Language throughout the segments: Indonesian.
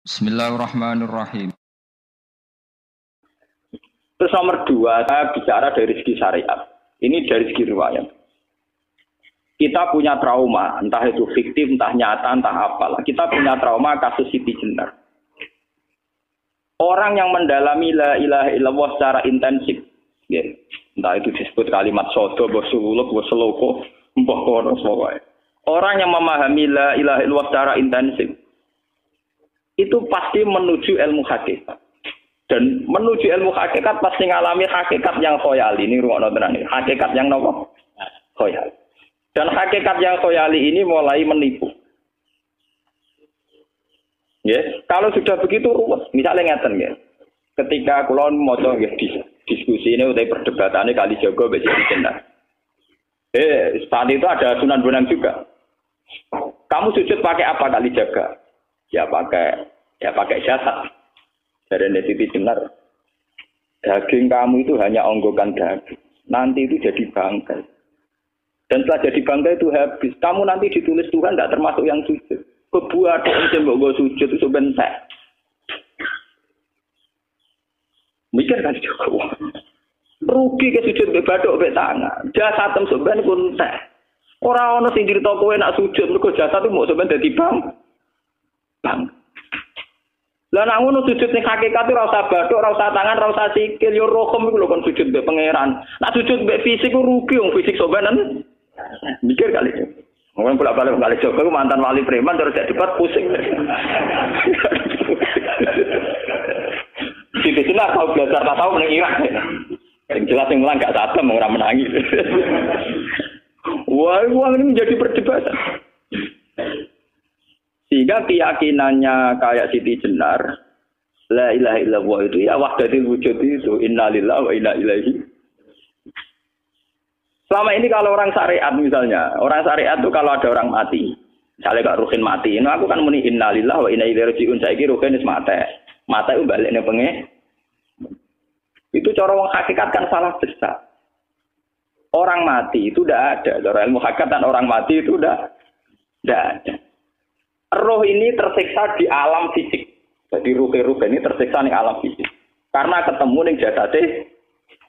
Bismillahirrahmanirrahim. Terus nomor dua, saya bicara dari segi syariat. Ini dari segi riwayat. Kita punya trauma, entah itu fiktif, entah nyata, entah apalah. Kita punya trauma kasus Siti Jenar. Orang yang mendalami la ilaha illallah secara intensif, ya, entah itu disebut kalimat sodo, bosuluk, boseloko, mbah kono semua. Orang yang memahami la ilaha illallah secara intensif, itu pasti menuju ilmu hakikat. Dan menuju ilmu hakikat pasti ngalami hakikat yang khoyali. Ini ruang tenan ini. Hakikat yang nopo? Khoyali. Dan hakikat yang khoyali ini mulai menipu. Ya, kalau sudah begitu ruwet. Misalnya ngeten ya. Ketika kula maca nggih diskusi ini utai perdebatannya Kalijaga mbek Siti Jenar. Saat itu ada Sunan Bonang juga. Kamu sujud pakai apa Kalijaga? Ya pakai jasad. Dari Siti Jenar. Daging kamu itu hanya onggokan daging. Nanti itu jadi bangkai. Dan setelah jadi bangkai itu habis. Kamu nanti ditulis Tuhan tidak termasuk yang sujud. Kebuat yang mbok sujud itu sebentar. Mikir kan juga. Rugi ke sujud mbek bathuk mbek tangan. Jasad tem sebentar pun teh. Ora ono sing crita kowe nak sujud mergo jasad itu mau sebentar dadi bang. Lah nek ngono sujud ning hakikat ora usah bathuk, ora usah tangan, ora usah sikil, yo rohem iku lho kon sujud mbek pangeran. Nek sujud mbek fisik ku rugi wong fisik sobanan. Mikir kali itu. Mungkin bolak-balik kali Joko mantan wali preman terus jadi debat pusing. Siti Jenar tahu belajar tasawuf ning Irak. Yang jelas yang mulang gak satem ora menangis. Wah, ini menjadi perdebatan. Sehingga keyakinannya kayak Siti Jenar, la ilaha illallah itu ya wahdatul wujud itu, innalillahi wa inna ilaihi. Selama ini kalau orang syariat misalnya, orang syariat itu kalau ada orang mati, misalnya Kak Ruhin mati, ini aku kan muni innalillahi wa inna ilaihi raji'un, saiki Ruhin wis mati. Mati itu balik ning pengen. Itu cara wong hakikat kan salah besar. Orang mati itu tidak ada, cara ilmu hakikat dan orang mati itu tidak ada. Roh ini tersiksa di alam fisik. Jadi ruh-ruh ini tersiksa di alam fisik. Karena ketemu ning jasate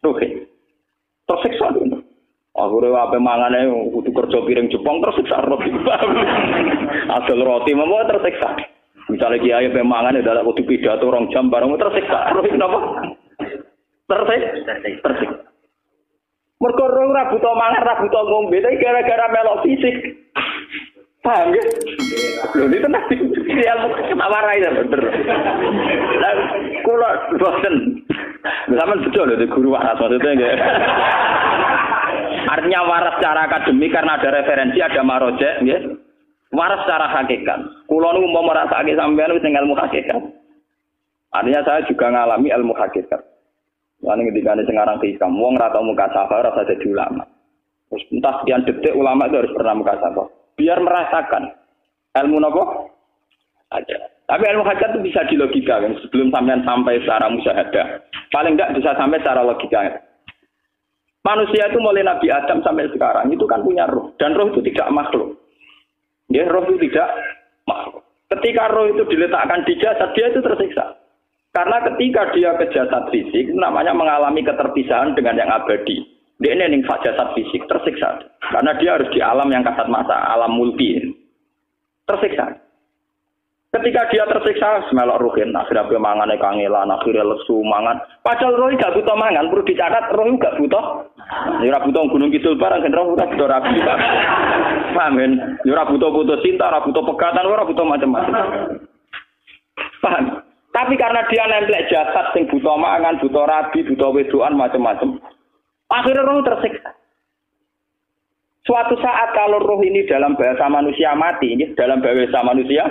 ruh. Tersiksa dulu. Aku ora ape mangane kudu kerja piring Jepang tersiksa roh. Asal roti mau tersiksa. Misalnya kiai ape mangane dadak kudu pidato 2 jam bareng tersiksa. Roh kenapa? Tersiksa. Mergo roh ora buta mangan, ora buta ngombe, tapi gara-gara melok fisik. Paham ya? Loh ini tenang ini ilmu warai ya bener. Lah kula boten. Sampeyan betul lho guru waras maksudnya enggak. Artinya waras secara akademik karena ada referensi, ada marojek nggih. Waras secara hakikat. Kula niku mau merasake sampeyan wis ilmu hakikat. Artinya saya juga ngalami ilmu hakikat. Lan ketika sing aran hikam wong ora tau muka safar ora jadi ulama. Terus entah sekian detik ulama itu harus pernah muka safar. Biar merasakan ilmu nopo aja. Tapi ilmu hakikat itu bisa dilogika kan sebelum sampai secara musyahadah. Paling enggak bisa sampai secara logika. Manusia itu mulai Nabi Adam sampai sekarang itu kan punya roh dan roh itu tidak makhluk. Ya, roh itu tidak makhluk. Ketika roh itu diletakkan di jasad dia itu tersiksa. Karena ketika dia ke jasad fisik itu namanya mengalami keterpisahan dengan yang abadi. Dia ini ning jasad fisik tersiksa. Karena dia harus di alam yang kasat mata, alam mulki. Tersiksa. Ketika dia tersiksa, semelok ruhin, akhirnya dia mangane kangelan, akhirnya lesu mangan. Padahal roh gak butuh mangan, perlu dicatat roh gak butuh. Ya ora butuh gunung kidul barang, kan roh ora butuh rabi. Paham kan? Ya ora butuh putus cinta, ora butuh pegatan, ora butuh macam-macam. Paham? Tapi karena dia nempel jasad sing butuh mangan, butuh rabi, butuh wedoan macam-macam. Akhirnya roh tersiksa. Suatu saat kalau roh ini dalam bahasa manusia mati, ini dalam bahasa manusia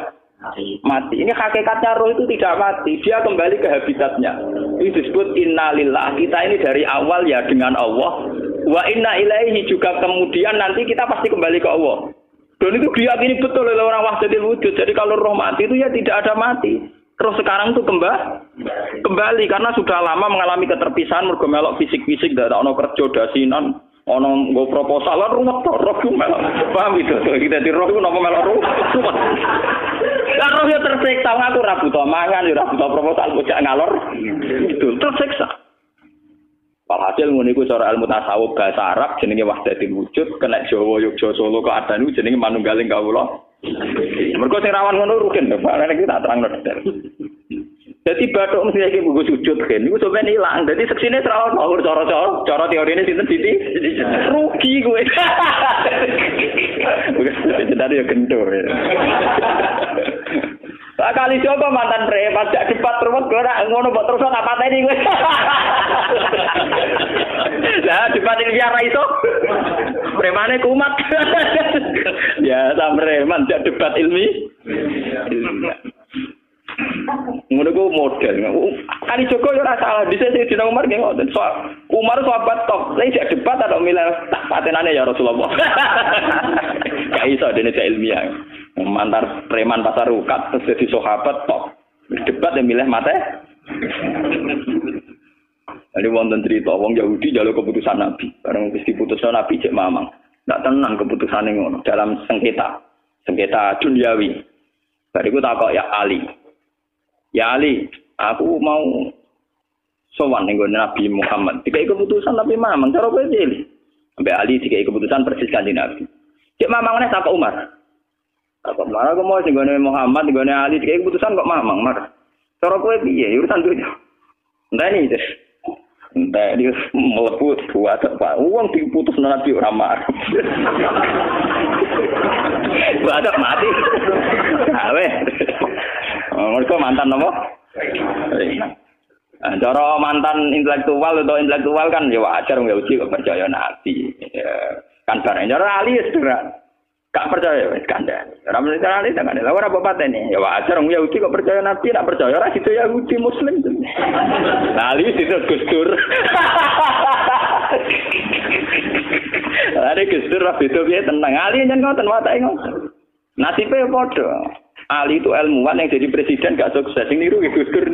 mati. Ini hakikatnya roh itu tidak mati, dia kembali ke habitatnya. Ini disebut innalillah. Kita ini dari awal ya dengan Allah. Wa inna ilaihi juga kemudian nanti kita pasti kembali ke Allah. Dan itu diyakini betul oleh orang wahdatul wujud. Jadi kalau roh mati itu ya tidak ada mati. Roh sekarang itu kembali karena sudah lama mengalami keterpisahan mergo melok fisik-fisik dak ono kerja dasinan. Ono nggo proposal lan ruwet to, roh ku melok. Paham itu? Kita di roh ku napa melok ruwet. Lah roh yo tersiksa aku ora butuh mangan, yo ora butuh proposal bocah ngalor. Itu tersiksa. Walhasil ngono iku cara ilmu tasawuf bahasa Arab jenenge wahdatul wujud, kena Jawa Yogyakarta Solo keadaan iku jenenge manunggaling kawula. Mergo sing rawan ngono rugen to, Pak. Nek kita terangno detail. Jadi bathuk mesti iki buku sujud kan niku sampeyan ilang. Dadi seksine terlalu ngawur cara teorine sinten Siti? Rugi kowe. Bukan jadi ya kendur. Kali coba mantan preman jak debat terus ora ngono mbok terus tak pateni kowe. Lah debat ini biar iso. Premane kumat. Ya sampeman jak debat ilmi. Ngono ku model. Kali Joko yo ora salah. Dise Dina Umar nggih ngoten. Umar sahabat top. Lah jak debat atau milih tak patenane ya Rasulullah. Gak iso dene ilmiah. Mantar preman pasar rukat terus jadi sahabat top. Debat yang milih mate. Jadi wonten cerita wong Yahudi njaluk keputusan Nabi. Bareng wis diputusno Nabi cek mamang. Ndak tenang keputusane ngono dalam sengketa duniawi. Bariku takok ya Ali. Ya Ali, aku mau sowan ning Nabi Muhammad. Dikai keputusan tapi mamang cara kowe pilih. Sampai Ali dikai keputusan persis kanthi Nabi. Cek mamangane takok Umar. Apa marah aku mau sing gone Muhammad, sing gone Ali dikai keputusan kok mamang mar. Cara kowe piye? Urusan dunya. Ndani itu. Entah dia melepuh buat apa? Uang diputus Nabi ora marah. Buat mati. Awe. Mereka mantan apa? Cara mantan intelektual kan ya wajar wong Yahudi kok percaya Nabi. Kan bareng cara Ali ya sederhana. Gak percaya wis kandhani. Ora mesti Ali tak kandhani. Lah ora apa patene. Ya wajar wong Yahudi kok percaya Nabi, nak percaya ora situ Yahudi Muslim. Lah Ali situ Gus Dur. Are Gus Dur ra beda piye tenang. Ali nyen ngoten watake ngoten. Nasibe padha. Ali itu ilmuwan yang jadi presiden gak sukses. Sing niru Gus Dur.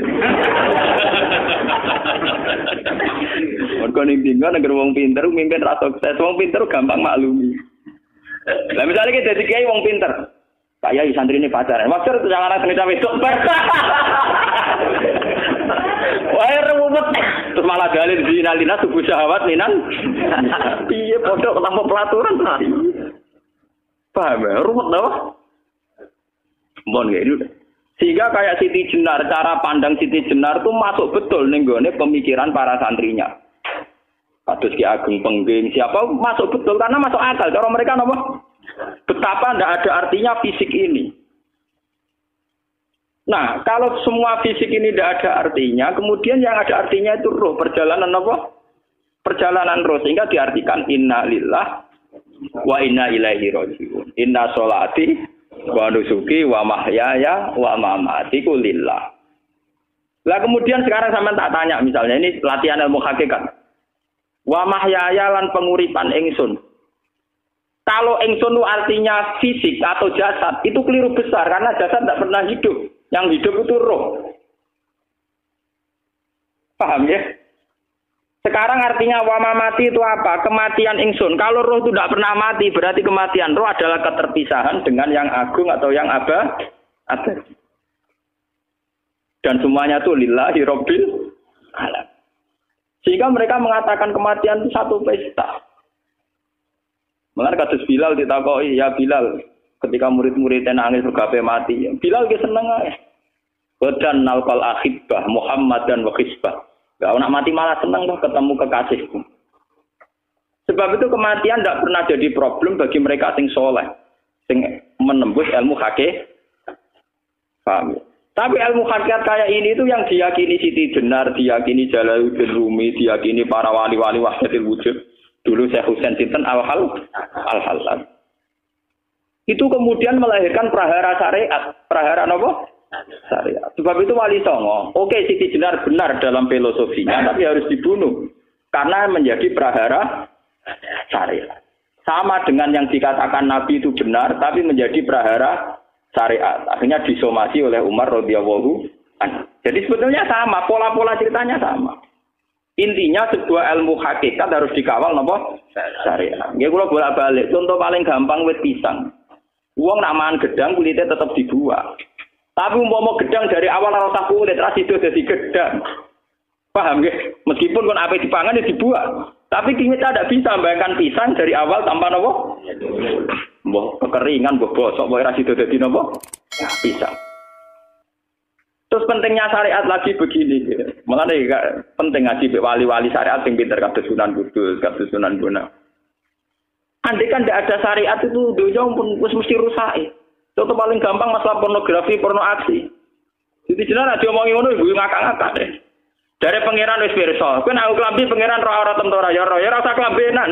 Mergo ning dinggo negara wong pinter mimpin ra sukses. Wong pinter gampang maklumi. Lah misalnya kita jadi kiai wong pinter. Pak Yai santri ini pacaran. Maksud itu jangan langsung cawe wedok. Wah, ruwet. Terus malah dalil dinalina subuh syahwat minan. Piye podok tanpa pelaturan. Paham ya? Ruwet tau? Mbon kayak gitu. Sehingga kayak Siti Jenar, cara pandang Siti Jenar itu masuk betul ning gone pemikiran para santrinya. Kados Ki Ageng Pengging siapa masuk betul karena masuk akal. Cara mereka apa? Betapa tidak ada artinya fisik ini. Nah, kalau semua fisik ini tidak ada artinya, kemudian yang ada artinya itu roh, perjalanan apa? Perjalanan roh, sehingga diartikan inna lillah wa inna ilaihi raji'un. Inna sholati wa nusuki wa mahyaya wa mamati lillah. Lah kemudian sekarang sampean tak tanya misalnya ini latihan ilmu hakikat. Wa mahyaya lan penguripan ingsun. Kalau ingsun itu artinya fisik atau jasad, itu keliru besar karena jasad tidak pernah hidup. Yang hidup itu roh. Paham ya? Sekarang artinya wa mamati itu apa? Kematian ingsun. Kalau roh itu tidak pernah mati, berarti kematian roh adalah keterpisahan dengan yang agung atau yang abadi. Dan semuanya itu lillahi rabbil alamin. Sehingga mereka mengatakan kematian itu satu pesta. Mengenai kasus Bilal ditakoi, ya Bilal, ketika murid-muridnya nangis bergape mati, Bilal dia seneng aja. Wadan nalkal akhibah Muhammad dan wakhisbah. Gak nak mati malah seneng loh ketemu kekasihku. Sebab itu kematian tidak pernah jadi problem bagi mereka sing soleh, sing menembus ilmu hakikat. Paham ya? Tapi ilmu hakikat kayak ini itu yang diyakini Siti Jenar, diyakini Jalaluddin Rumi, diyakini para wali-wali wahdatul wujud. Dulu Syekh Husain Sinten Al-Halal. Itu kemudian melahirkan prahara syariat. Prahara apa? Syariat. Sebab itu Wali Songo, oke Siti Jenar benar dalam filosofinya, tapi harus dibunuh. Karena menjadi prahara syariat. Sama dengan yang dikatakan Nabi itu benar, tapi menjadi prahara syariat. Akhirnya disomasi oleh Umar radhiyallahu anhu. Jadi sebetulnya sama, pola-pola ceritanya sama. Intinya sebuah ilmu hakikat harus dikawal napa? Syariat. Nggih kula bolak-balik. Contoh paling gampang wit pisang. Wong nak mangan gedang kulitnya tetap dibuang. Tapi umpama gedang dari awal ora usah kulit, ra sido dadi gedang. Paham nggih? Meskipun kon ape dipangan ya dibuang. Tapi kita tidak bisa membayangkan pisang dari awal tanpa napa? Mbah kekeringan, mbah bosok, mbah ra sido dadi napa? Pisang. Terus pentingnya syariat lagi begini, malah penting ngaji wali-wali syariat yang pintar kados Sunan Kudus, kados Sunan Bonang. Andai kan tidak ada syariat itu dunia pun mesti rusak. Contoh paling gampang masalah pornografi, porno aksi. Jadi jenar aja omongi ngono ibu ngakak-ngakak deh. Dari pangeran wis pirsa, kowe nek klambi pangeran ora tentu ya ora usah klambenan.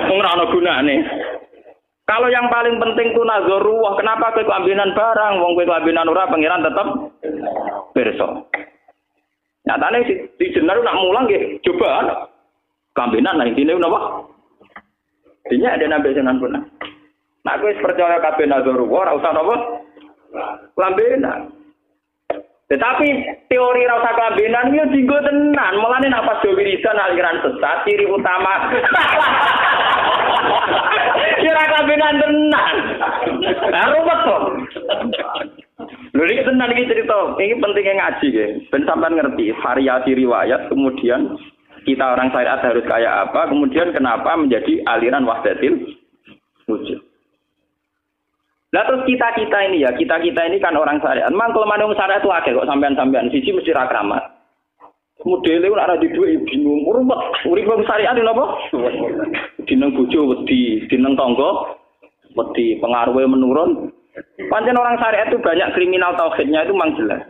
Wong ora ana gunane. Kalau yang paling penting itu nazarullah, kenapa kowe kelambinan barang, wong kowe kelambinan ora pangeran tetep pirsa. Nyatane di jenar nak mulang nggih coba kelambinan nah intine napa? Dinya ada nabi Sunan Bonang. Nak kowe percaya kabeh nazarullah ora usah napa? Kelambinan. Tetapi teori ora usah kelambinan yo dienggo tenan, mulane nak pas do wiridan aliran sesat ciri utama. Kira kabinan tenan. Nah, ruwet kok. Lho iki tenan iki cerita. Ini pentingnya ngaji nggih. Ben sampean ngerti variasi riwayat, kemudian kita orang syariat harus kayak apa, kemudian kenapa menjadi aliran wahdatil wujud. Lah terus kita ini ya, kita ini kan orang syariat. Memang kalau manung syariat itu akeh kok sampean-sampean siji mesti ra kramat. Modele ora ada duwe bingung, ruwet. Urip wong syariat napa? Dineng bojo wedi, dineng tangga wedi, pengaruhe menurun. Pancen orang syariat itu banyak kriminal tauhidnya itu memang jelas.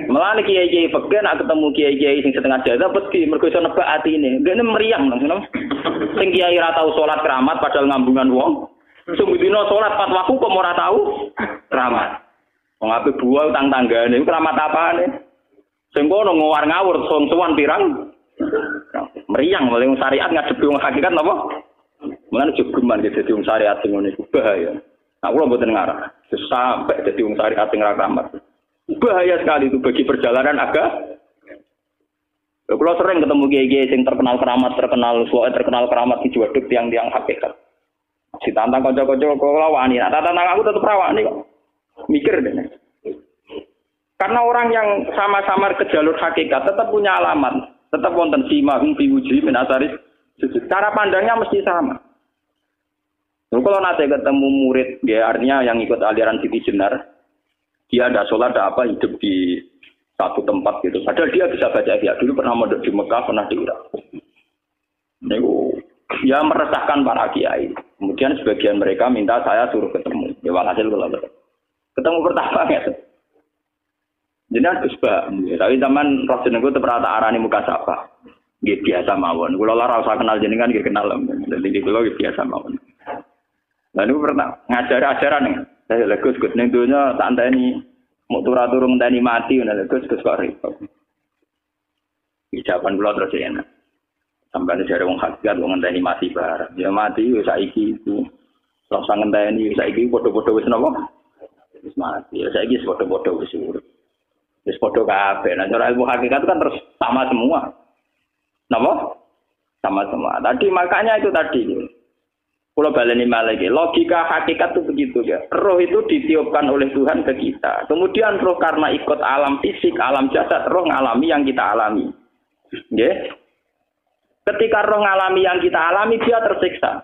Malah kiai-kiai peken nak ketemu kiai-kiai sing setengah jaza wedi mergo iso nebak atine. Dene meriang ngono. Sing kiai ora tau salat keramat padahal ngambungan wong. Sing dina salat pas waktu kok ora tau keramat. Wong ape buah utang tanggane iku keramat apane? Sing kono ngawur ngawur sowan pirang meriang oleh syariat ngadepi wong hakikat napa? Mulane jogeman dadi wong syariat sing ngene iku bahaya. Nah, kula mboten ngarah. Sampai dadi wong syariat sing ra kramat. Bahaya sekali itu bagi perjalanan agama. Kula sering ketemu kiai-kiai sing terkenal keramat, terkenal keramat di Juwaduk tiang-tiang hakikat. Ditantang kanca-kanca kula wani, nak tantang aku tetep rawani kok. Mikir deh. Karena orang yang sama-sama ke jalur hakikat tetap punya alamat, tetap wonten sima fi wujuhi min asaris sujud. Cara pandangnya mesti sama. Lalu kalau nanti ketemu murid, dia artinya yang ikut aliran Siti Jenar, dia ada sholat, ada apa, hidup di satu tempat gitu. Padahal dia bisa baca ihya. Dulu pernah mondok di Mekah, pernah di Irak. Ya meresahkan para kiai. Kemudian sebagian mereka minta saya suruh ketemu. Ya walhasil ketemu pertama ya. Jadi harus tapi zaman roh jenengku itu pernah tak arani muka sapa. Nggih biasa mawon. Kula ora usah kenal jenengan nggih kenal. Dadi kula nggih biasa mawon. Lah niku pernah ngajari ajaran ning. Saya Gus ning donya tak anteni mau turu-turu ngenteni mati ngono lho Gus kok repot. Ucapan kula terus enak. Sampai dari wong hakikat wong ngenteni mati bareng. Ya mati wis saiki itu. Ora usah ngenteni saiki padha-padha wis napa? Wis mati. Ya saiki wis padha-padha wis urip. Wis padha kabeh. Nah, cara ilmu hakikat kan terus sama semua. Napa? Sama semua. Tadi makanya itu tadi. Kalau baleni lagi, logika hakikat itu begitu ya. Roh itu ditiupkan oleh Tuhan ke kita. Kemudian roh karena ikut alam fisik, alam jasad, roh ngalami yang kita alami. Nggih. Ketika roh ngalami yang kita alami, dia tersiksa.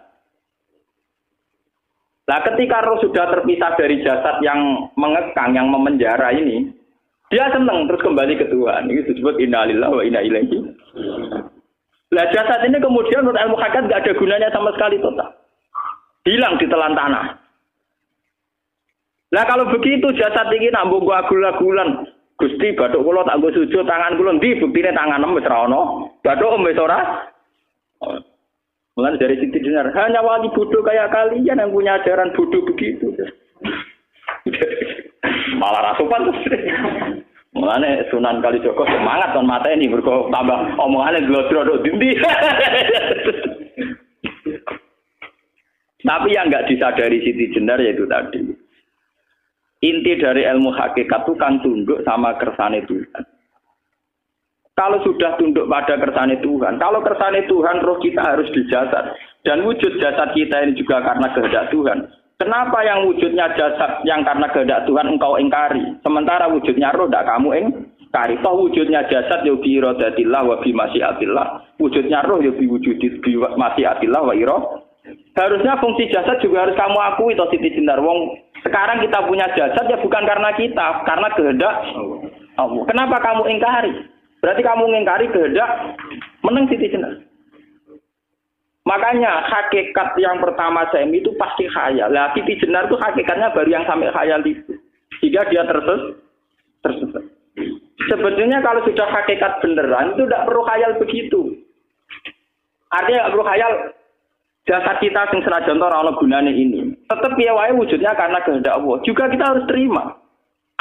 Nah, ketika roh sudah terpisah dari jasad yang mengekang, yang memenjara ini, dia senang terus kembali ke Tuhan. Ini disebut inna lillahi wa inna ilaihi. Nah, jasad ini kemudian menurut ilmu hakikat nggak ada gunanya sama sekali total. Hilang di telan tanah. Nah, kalau begitu jasad ini nak mbok agul-agulan. Gusti bathuk kula tak nggo sujud tangan kula ndi buktine tangan wis ra ono. Bathuk wis ora. Mulane dari Siti Jenar, hanya wali bodoh kayak kalian yang punya ajaran bodoh begitu. Malah rasupan terus. Mulane Sunan Kalijaga semangat kon mateni mergo tambah omongane glodro ndi. Tapi yang enggak disadari Siti Jenar yaitu tadi. Inti dari ilmu hakikat itu kan tunduk sama kersane Tuhan. Kalau sudah tunduk pada kersane Tuhan, kalau kersane Tuhan roh kita harus di jasad. Dan wujud jasad kita ini juga karena kehendak Tuhan. Kenapa yang wujudnya jasad yang karena kehendak Tuhan engkau ingkari? Sementara wujudnya roh tidak kamu ingkari. Toh wujudnya jasad ya bi iradatillah wa bi masyiatillah. Wujudnya roh ya bi wujudi bi masyiatillah wa iradatillah. Harusnya fungsi jasad juga harus kamu akui toh Siti Jenar. Wong sekarang kita punya jasad ya bukan karena kita, karena kehendak Allah. Kenapa kamu ingkari? Berarti kamu ingkari kehendak meneng Siti Jenar. Makanya hakikat yang pertama Semi itu pasti khayal. Lah Siti Jenar itu hakikatnya baru yang sampai khayal itu. Sehingga dia tersesat. Sebetulnya kalau sudah hakikat beneran itu tidak perlu khayal begitu. Artinya tidak perlu khayal. Jasad kita sing senajan ora ana gunane ini. Tetap piye wae wujudnya karena kehendak Allah. Juga kita harus terima.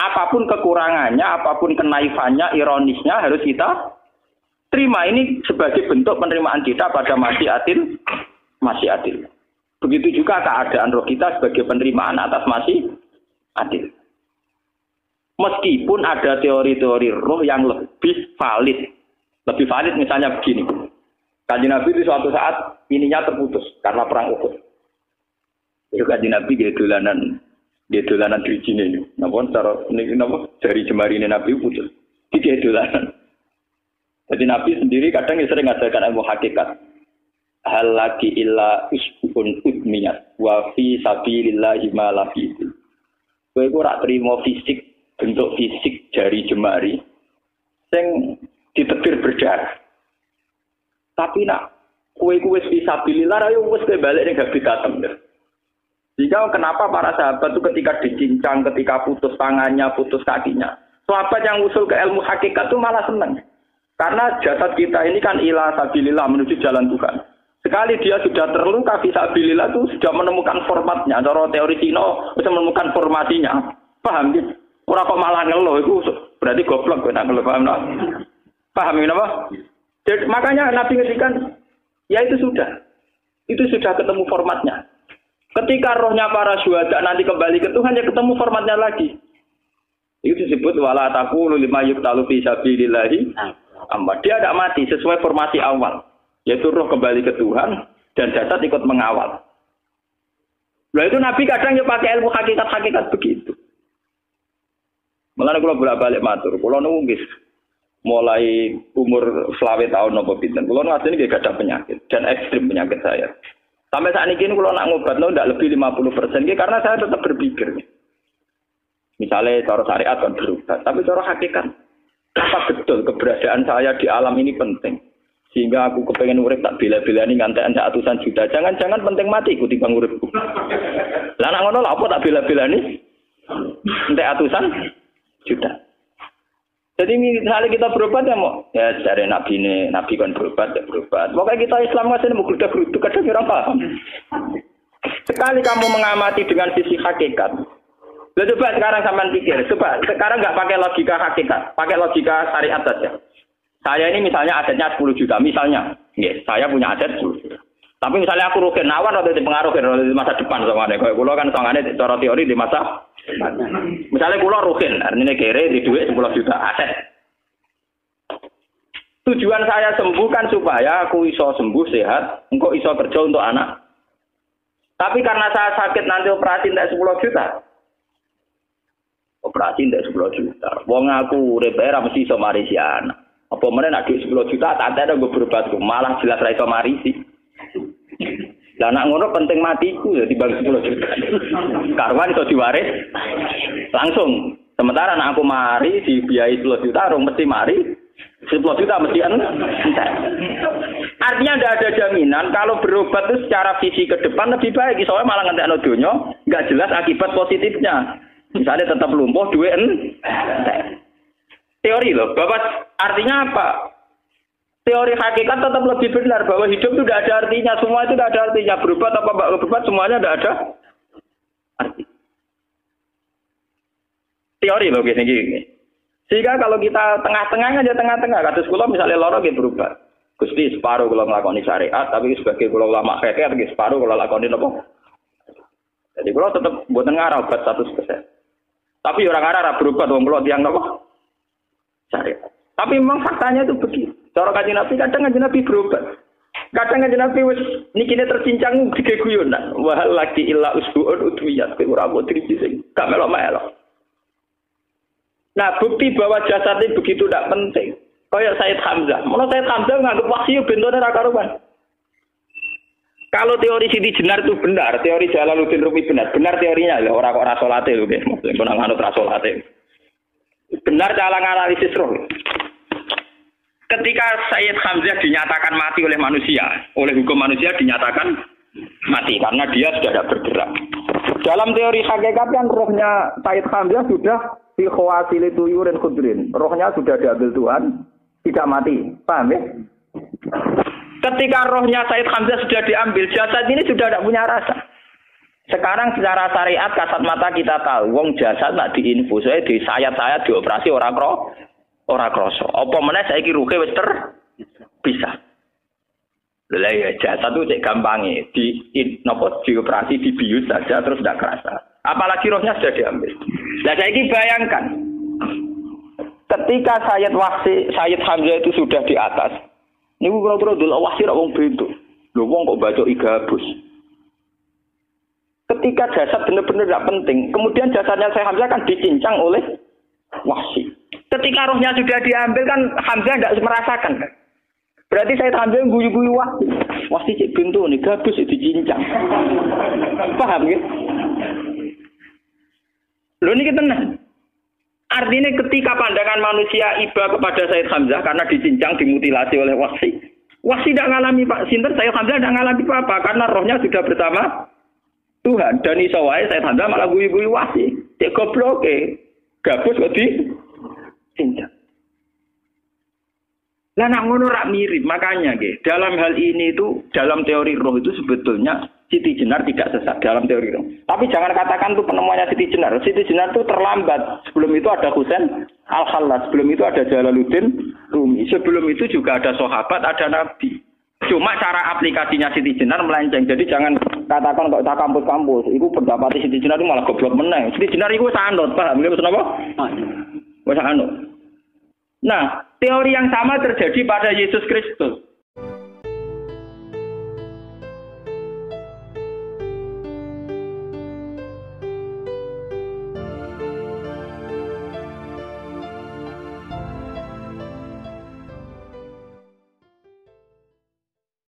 Apapun kekurangannya, apapun kenaifannya, ironisnya harus kita terima. Ini sebagai bentuk penerimaan kita pada masyiatil. Begitu juga keadaan roh kita sebagai penerimaan atas masyiatil. Meskipun ada teori-teori roh yang lebih valid. Lebih valid misalnya begini. Kanjeng Nabi itu suatu saat ininya terputus karena perang Uhud. Itu Kanjeng Nabi dia dolanan drijine ini. Napa cara niki napa dari jemari ini Nabi putus. Iki dolanan. Jadi Nabi sendiri kadang sering ngajarkan ilmu hakikat. Hal lagi illa usbun udmiyat wa fi sabilillahi ma la fi. Kowe ora trimo fisik, bentuk fisik jari jemari sing ditebir berdarah. Tapi nak kue fisabilillah ayo wis balik ning habitatem. Jika kenapa para sahabat itu ketika dicincang, ketika putus tangannya, putus kakinya, sahabat yang usul ke ilmu hakikat itu malah senang. Karena jasad kita ini kan ila sabilillah menuju jalan Tuhan. Sekali dia sudah terluka fisabilillah itu sudah menemukan formatnya. Cara teori Cina bisa menemukan formasinya. Paham gitu? Ora kok malah ngeluh itu berarti goblok kok nak ngeluh paham tak? Paham apa? Jadi, makanya Nabi ngertikan, ya itu sudah ketemu formatnya. Ketika rohnya para syuhada nanti kembali ke Tuhan, ya ketemu formatnya lagi. Itu disebut wala taqulu lima yuqtalu fi sabilillahi amma. Dia tidak mati sesuai formasi awal, yaitu roh kembali ke Tuhan dan jasad ikut mengawal. Nah itu Nabi kadang ya pakai ilmu hakikat begitu. Mulane kula bolak-balik matur, kula nunggis mulai umur 20 tahun nopo pinten. Kulo ngasih ini gak ada penyakit dan ekstrim penyakit saya. Sampai saat ini kulo nak ngobat tidak lebih 50%. Karena saya tetap berpikir. Misalnya cara syariat kan berubah, tapi cara hakikat apa betul keberadaan saya di alam ini penting. Sehingga aku kepengen urip tak bela-belani ngantekan ratusan juta. Jangan-jangan penting mati ku timbang uripku. Lah nak ngono lha apa tak bela-belani? Entek ratusan juta. Jadi misalnya kita berobat ya mau, ya dari Nabi kan berobat. Pokoknya kita Islam masih mau geruduk kadang orang paham. Sekali kamu mengamati dengan sisi hakikat, coba sekarang sampean pikir, coba sekarang nggak pakai logika hakikat, pakai logika syariat saja. Saya ini misalnya asetnya 10 juta, misalnya, saya punya aset 10 juta. Tapi misalnya aku rugi nawar atau dipengaruh di masa depan soalnya. Kalau kulo kan soalnya cara teori di masa depan. Misalnya kulo rugi, artinya kere di duit 10 juta aset. Tujuan saya sembuh kan supaya aku iso sembuh sehat, engkau iso kerja untuk anak. Tapi karena saya sakit nanti operasi tidak 10 juta. Operasi tidak 10 juta. Wong aku repera mesti iso marisi anak. Apa meneh nek 10 juta tak ada gue berobat malah jelas ra iso marisi. Lah anak ngono penting matiku ya dibagi 10 juta. Karwan iso diwaris langsung. Sementara anak aku mari dibiayai 10 juta rong mesti mari 10 juta mesti entek. Artinya tidak ada jaminan kalau berobat itu secara visi ke depan lebih baik. Soalnya malah ngentekno donya enggak jelas akibat positifnya. Misalnya tetap lumpuh duit entek. Teori loh, Bapak artinya apa? Teori hakikat tetap lebih benar bahwa hidup itu tidak ada artinya, semua itu tidak ada artinya. Berobat apa enggak berobat semuanya tidak ada arti. Teori loh gini. Sehingga kalau kita tengah-tengahnya aja tengah-tengah, kados kula misalnya loro nggih berobat. Gusti separuh kula nglakoni syariat, tapi sebagai kula ulama fikih nggih separuh kula lakoni napa? Jadi kula tetap mboten ngarah obat 100%. Tapi orang ngarah berobat wong kula tiyang napa? Syariat. Tapi memang faktanya itu begitu. Cara Kanjeng Nabi kadang Kanjeng Nabi berubah. Kadang Kanjeng Nabi wis nikine tercincang dige guyonan. Wa laki illa usbuun udwiyat ora mbok driji sing gak melok-melok. Nah, bukti bahwa jasad ini begitu tidak penting. Kayak Sayyid Hamzah. Mulai Sayyid Hamzah nganggep wahyu bentone ra karuan. Kalau teori Siti Jenar itu benar, teori Jalaluddin Rumi benar teorinya ya, orang kok ra salate lho nggih. Maksudnya kok nganut ra salate. Benar cara analisis roh. Ketika Sayyid Hamzah dinyatakan mati oleh manusia, oleh hukum manusia dinyatakan mati karena dia sudah tidak bergerak. Dalam teori hakikat kan rohnya Sayyid Hamzah sudah fi khawasili tuyurin khudrin. Rohnya sudah diambil Tuhan, tidak mati. Paham ya? Ketika rohnya Sayyid Hamzah sudah diambil, jasad ini sudah tidak punya rasa. Sekarang secara syariat kasat mata kita tahu, wong jasad nak diinfus, di sayat-sayat dioperasi ora kroso. Apa meneh saiki ruhe wis bisa. Lha ya jasad itu cek gampange dioperasi dibius saja terus tidak kerasa. Apalagi rohnya sudah diambil. Nah saiki bayangkan ketika Sayyid Hamzah itu sudah di atas. Niku kira-kira delok wahsi ra wong bentuk. Lho wong kok baca igabus. Ketika jasad benar-benar tidak penting, kemudian jasadnya Sayyid Hamzah kan dicincang oleh wahsi. Ketika rohnya sudah diambil kan Hamzah tidak merasakan kan. Berarti Sayyid Hamzah guyu-guyu wahsi. Wahsi cek bentuk nih gabus dicincang. Paham ya? Lho niki tenan. Artinya ketika pandangan manusia iba kepada Sayyid Hamzah karena dicincang, dimutilasi oleh wahsi. Wahsi tidak mengalami Pak Sinter, Sayyid Hamzah tidak mengalami apa-apa karena rohnya sudah bersama Tuhan. Dan iso wae Sayyid Hamzah malah guyu-guyu wahsi. Cek goblok gabus kok dicincang. Lah nak ngono rak mirip, makanya dalam hal ini itu dalam teori roh itu sebetulnya Siti Jenar tidak sesat dalam teori roh. Tapi jangan katakan itu penemuannya Siti Jenar. Siti Jenar itu terlambat. Sebelum itu ada Husain Al-Khallas, sebelum itu ada Jalaluddin Rumi, sebelum itu juga ada sahabat, ada nabi. Cuma cara aplikasinya Siti Jenar melenceng. Jadi jangan katakan kok tak kampus-kampus, itu pendapat Siti Jenar itu malah goblok meneng. Siti Jenar itu sanut, paham nggih maksud apa? Wis anut. Nah, teori yang sama terjadi pada Yesus Kristus.